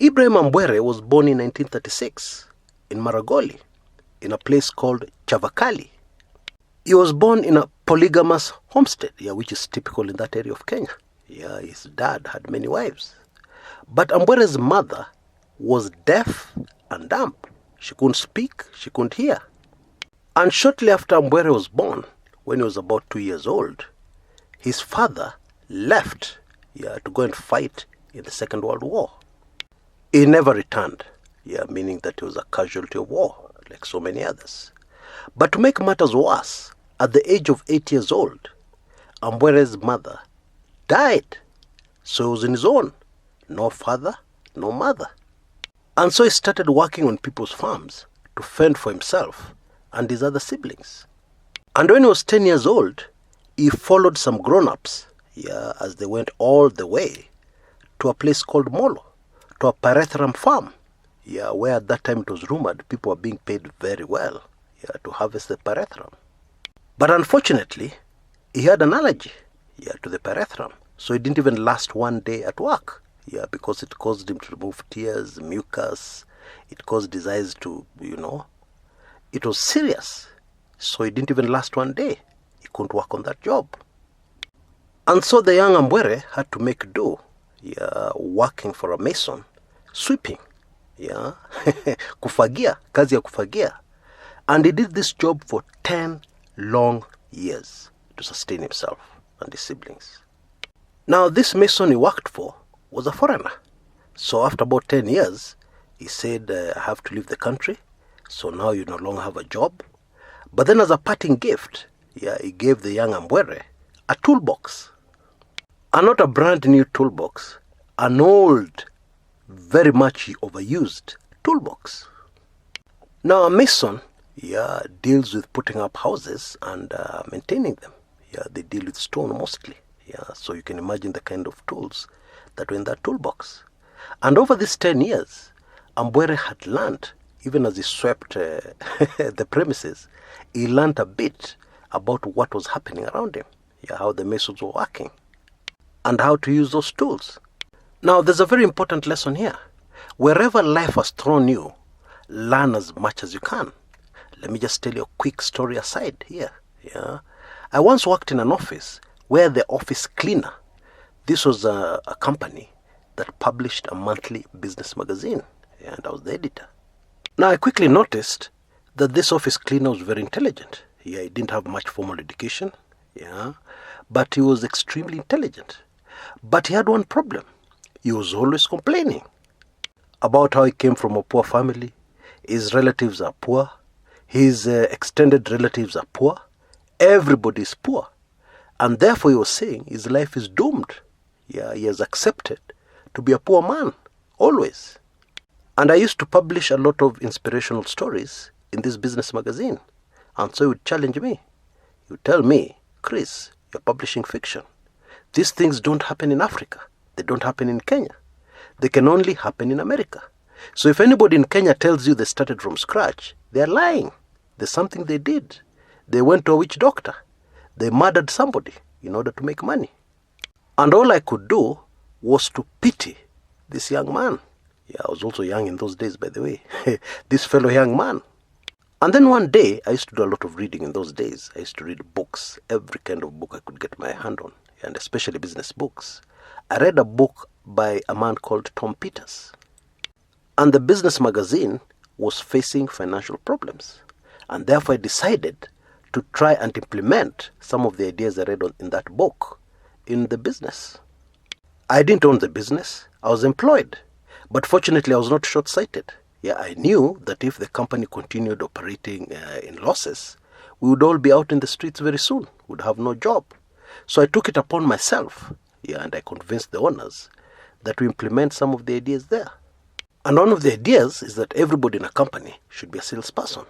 Ibrahim Ambwere was born in 1936 in Maragoli, in a place called Chavakali. He was born in a polygamous homestead, which is typical in that area of Kenya. His dad had many wives. But Ambwere's mother was deaf and dumb. She couldn't speak, she couldn't hear. And shortly after Ambwere was born, when he was about 2 years old, his father left to go and fight in the Second World War. He never returned, meaning that he was a casualty of war, like so many others. But to make matters worse, at the age of 8 years old, Ambwere's mother died. So he was on his own. No father, no mother. And so he started working on people's farms to fend for himself and his other siblings. And when he was 10 years old, he followed some grown-ups, as they went all the way to a place called Molo, to a pyrethrum farm, where at that time it was rumored people were being paid very well, to harvest the pyrethrum. But unfortunately, he had an allergy, to the pyrethrum, so he didn't even last one day at work, because it caused him to remove tears, mucus, it caused his eyes to, it was serious. So he didn't even last one day. He couldn't work on that job. And so the young Ambwere had to make do, working for a mason, sweeping, kufagia, kazi ya kufagia. And he did this job for 10 long years to sustain himself and his siblings. Now this mason he worked for was a foreigner. So after about 10 years, he said, I have to leave the country. So now you no longer have a job. But then as a parting gift, he gave the young Ambwere a toolbox. And not a brand new toolbox, an old, very much overused toolbox. Now a mason, deals with putting up houses and maintaining them. They deal with stone mostly. So you can imagine the kind of tools that were in that toolbox. And over these 10 years, Ambwere had learned, even as he swept the premises, he learned a bit about what was happening around him, how the masons were working, and how to use those tools. Now, there's a very important lesson here. Wherever life has thrown you, learn as much as you can. Let me just tell you a quick story aside here. I once worked in an office where the office cleaner, this was a company that published a monthly business magazine, and I was the editor. Now, I quickly noticed that this office cleaner was very intelligent. He didn't have much formal education, but he was extremely intelligent. But he had one problem. He was always complaining about how he came from a poor family, his relatives are poor, his extended relatives are poor, everybody is poor. And therefore he was saying his life is doomed. He has accepted to be a poor man, always. And I used to publish a lot of inspirational stories in this business magazine. And so he would challenge me. He would tell me, Chris, you're publishing fiction. These things don't happen in Africa. They don't happen in Kenya. They can only happen in America. So if anybody in Kenya tells you they started from scratch, they're lying. There's something they did. They went to a witch doctor. They murdered somebody in order to make money. And all I could do was to pity this young man. I was also young in those days, by the way. This fellow young man. And then one day, I used to do a lot of reading in those days. I used to read books, every kind of book I could get my hand on, and especially business books. I read a book by a man called Tom Peters. And the business magazine was facing financial problems. And therefore I decided to try and implement some of the ideas I read in that book in the business. I didn't own the business. I was employed. But fortunately, I was not short-sighted. I knew that if the company continued operating in losses, we would all be out in the streets very soon. Would have no job. So I took it upon myself, and I convinced the owners that we implement some of the ideas there. And one of the ideas is that everybody in a company should be a salesperson.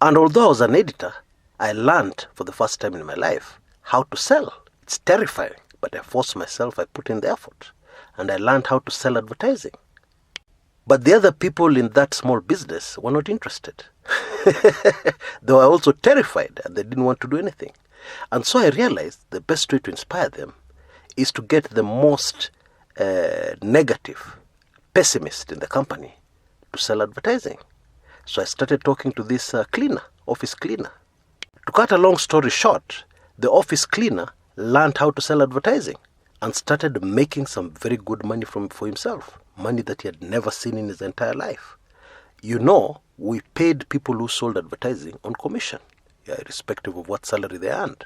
And although I was an editor, I learned for the first time in my life how to sell. It's terrifying, but I forced myself, I put in the effort. And I learned how to sell advertising. But the other people in that small business were not interested. They were also terrified and they didn't want to do anything. And so I realized the best way to inspire them is to get the most negative pessimist in the company to sell advertising. So I started talking to this office cleaner. To cut a long story short, the office cleaner learned how to sell advertising and started making some very good money for himself. Money that he had never seen in his entire life. You know, we paid people who sold advertising on commission, irrespective of what salary they earned.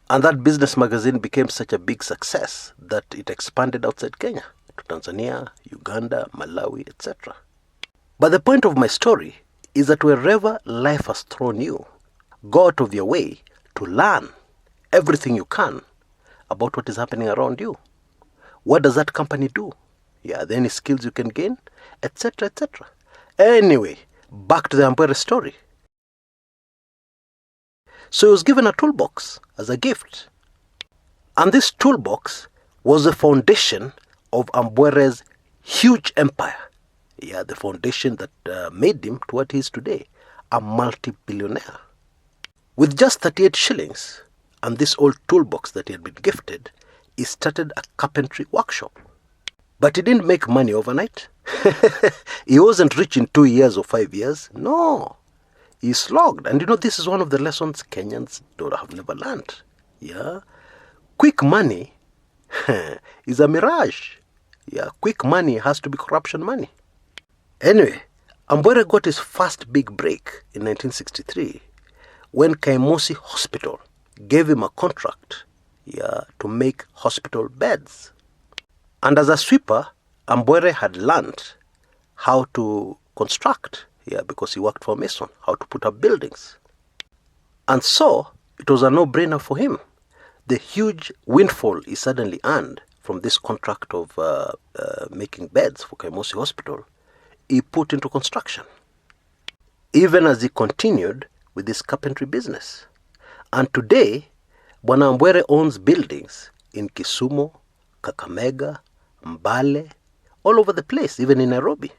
And that business magazine became such a big success that it expanded outside Kenya to Tanzania, Uganda, Malawi, etc. But the point of my story is that wherever life has thrown you, go out of your way to learn everything you can about what is happening around you. What does that company do? Are there any skills you can gain? Etc., etc. Anyway, back to the Ambwere story. So he was given a toolbox as a gift. And this toolbox was the foundation of Ambwere's huge empire. The foundation that made him to what he is today, a multi-billionaire. With just 38 shillings and this old toolbox that he had been gifted, he started a carpentry workshop. But he didn't make money overnight. He wasn't rich in 2 years or 5 years. No. He slogged. And this is one of the lessons Kenyans have never learned. Quick money is a mirage. Quick money has to be corruption money. Anyway, Ambwere got his first big break in 1963 when Kaimusi Hospital gave him a contract to make hospital beds. And as a sweeper, Ambwere had learned how to construct, because he worked for a mason, how to put up buildings. And so, it was a no-brainer for him. The huge windfall he suddenly earned from this contract of making beds for Kaimusi Hospital, he put into construction. Even as he continued with his carpentry business. And today, Bwana Ambwere owns buildings in Kisumu, Kakamega, Mbale, all over the place, even in Nairobi.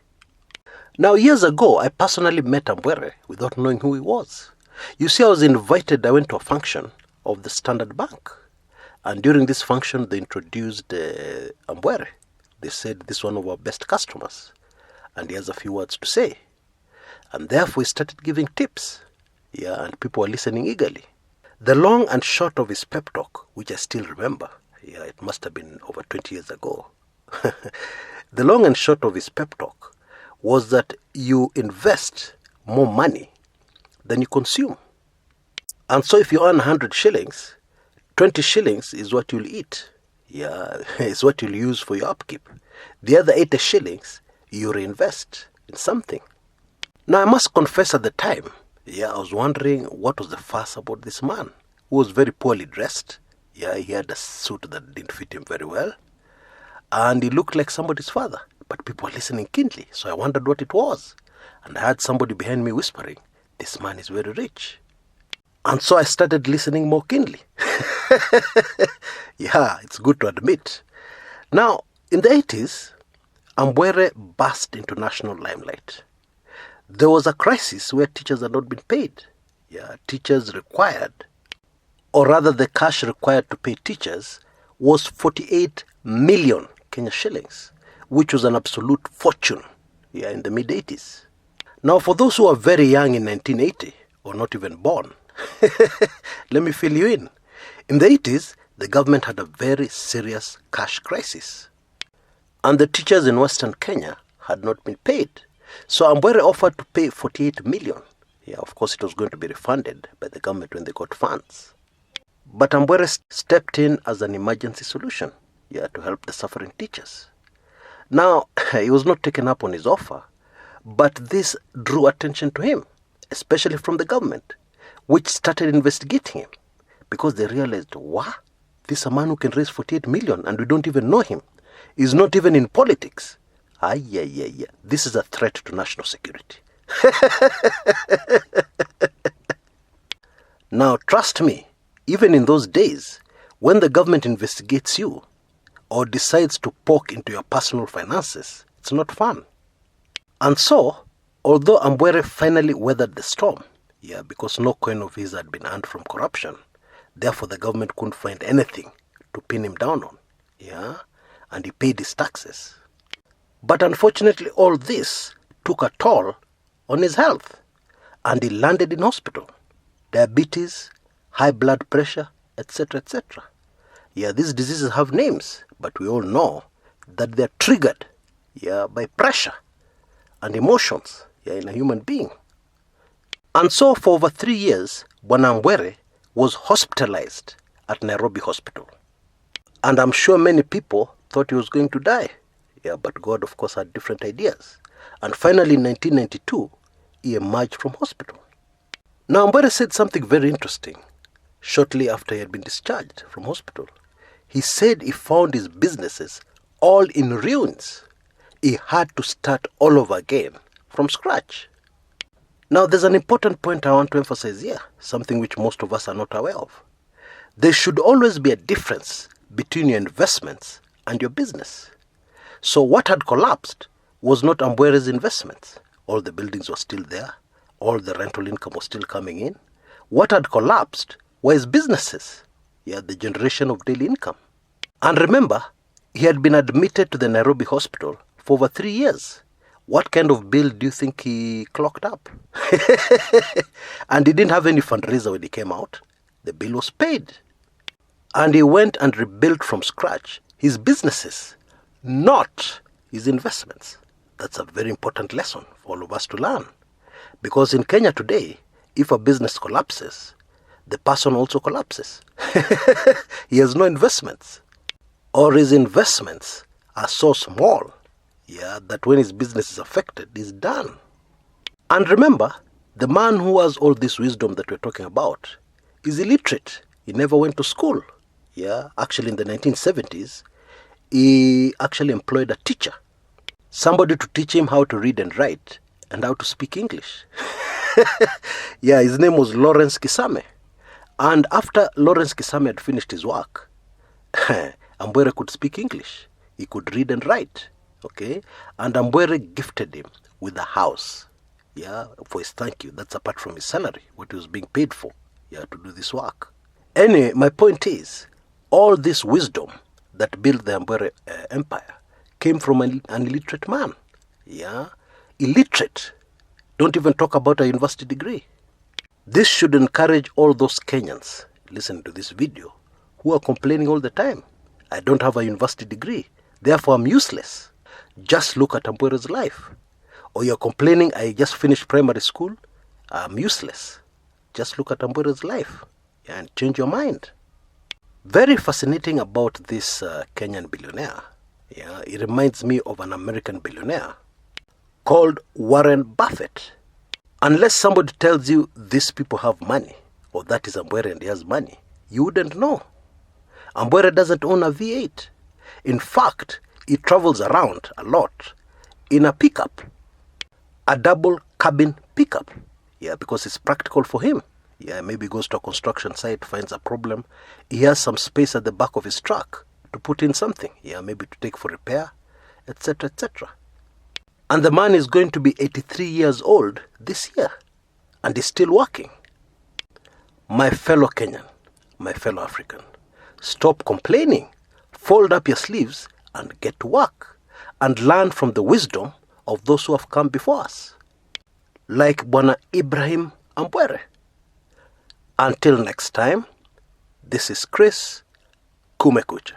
Now, years ago, I personally met Ambwere without knowing who he was. You see, I went to a function of the Standard Bank. And during this function, they introduced Ambwere. They said, this is one of our best customers. And he has a few words to say. And therefore, he started giving tips. And people were listening eagerly. The long and short of his pep talk, which I still remember, it must have been over 20 years ago. The long and short of his pep talk was that you invest more money than you consume. And so if you earn 100 shillings, 20 shillings is what you'll eat. It's what you'll use for your upkeep. The other 80 shillings, you reinvest in something. Now, I must confess at the time, I was wondering what was the fuss about this man who was very poorly dressed. He had a suit that didn't fit him very well. And he looked like somebody's father. But people were listening keenly, so I wondered what it was. And I heard somebody behind me whispering, this man is very rich. And so I started listening more keenly. It's good to admit. Now, in the 80s, Ambwere burst into national limelight. There was a crisis where teachers had not been paid. Teachers required, or rather the cash required to pay teachers was 48 million Kenya shillings, which was an absolute fortune in the mid-80s. Now, for those who are very young in 1980, or not even born, let me fill you in. In the 80s, the government had a very serious cash crisis. And the teachers in Western Kenya had not been paid. So Ambwere offered to pay 48 million. Of course, it was going to be refunded by the government when they got funds. But Ambwere stepped in as an emergency solution, to help the suffering teachers. Now, he was not taken up on his offer, but this drew attention to him, especially from the government, which started investigating him, because they realized, this is a man who can raise 48 million and we don't even know him. He's not even in politics. This is a threat to national security. Now, trust me, even in those days, when the government investigates you or decides to poke into your personal finances, it's not fun. And so, although Ambwere finally weathered the storm, because no coin of his had been earned from corruption, therefore the government couldn't find anything to pin him down on, and he paid his taxes. But unfortunately, all this took a toll on his health, and he landed in hospital. Diabetes, high blood pressure, etc., etc. Yeah, these diseases have names, but we all know that they're triggered, by pressure and emotions, in a human being. And so for over 3 years, Bwana Ambwere was hospitalized at Nairobi Hospital. And I'm sure many people thought he was going to die. But God, of course, had different ideas. And finally, in 1992, he emerged from hospital. Now, Ambwere said something very interesting shortly after he had been discharged from hospital. He said he found his businesses all in ruins. He had to start all over again from scratch. Now, there's an important point I want to emphasize here, something which most of us are not aware of. There should always be a difference between your investments and your business. So what had collapsed was not Ambwere's investments. All the buildings were still there. All the rental income was still coming in. What had collapsed were his businesses. The generation of daily income. And remember, he had been admitted to the Nairobi hospital for over 3 years. What kind of bill do you think he clocked up? And he didn't have any fundraiser when he came out. The bill was paid. And he went and rebuilt from scratch his businesses, not his investments. That's a very important lesson for all of us to learn. Because in Kenya today, if a business collapses, the person also collapses. He has no investments. Or his investments are so small, that when his business is affected, he's done. And remember, the man who has all this wisdom that we're talking about is illiterate. He never went to school. Actually in the 1970s, he actually employed a teacher. Somebody to teach him how to read and write and how to speak English. His name was Lawrence Kisame. And after Lawrence Kisame had finished his work, Ambwere could speak English. He could read and write. Okay? And Ambwere gifted him with a house. For his thank you. That's apart from his salary, what he was being paid for, to do this work. Anyway, my point is, all this wisdom that built the Ambwere empire came from an illiterate man. Illiterate. Don't even talk about a university degree. This should encourage all those Kenyans listening to this video who are complaining all the time. I don't have a university degree, therefore I'm useless. Just look at Ambwere's life. Or you're complaining, I just finished primary school, I'm useless. Just look at Ambwere's life and change your mind. Very fascinating about this Kenyan billionaire. It reminds me of an American billionaire called Warren Buffett. Unless somebody tells you these people have money, or that is Ambwere and he has money, you wouldn't know. Ambwere doesn't own a V8. In fact, he travels around a lot in a pickup, a double cabin pickup. Because it's practical for him. Maybe he goes to a construction site, finds a problem. He has some space at the back of his truck to put in something. Maybe to take for repair, etc., etc. And the man is going to be 83 years old this year. And he's still working. My fellow Kenyan, my fellow African, stop complaining. Fold up your sleeves and get to work. And learn from the wisdom of those who have come before us. Like Bwana Ibrahim Ambwere. Until next time, this is Chris Kumekucha.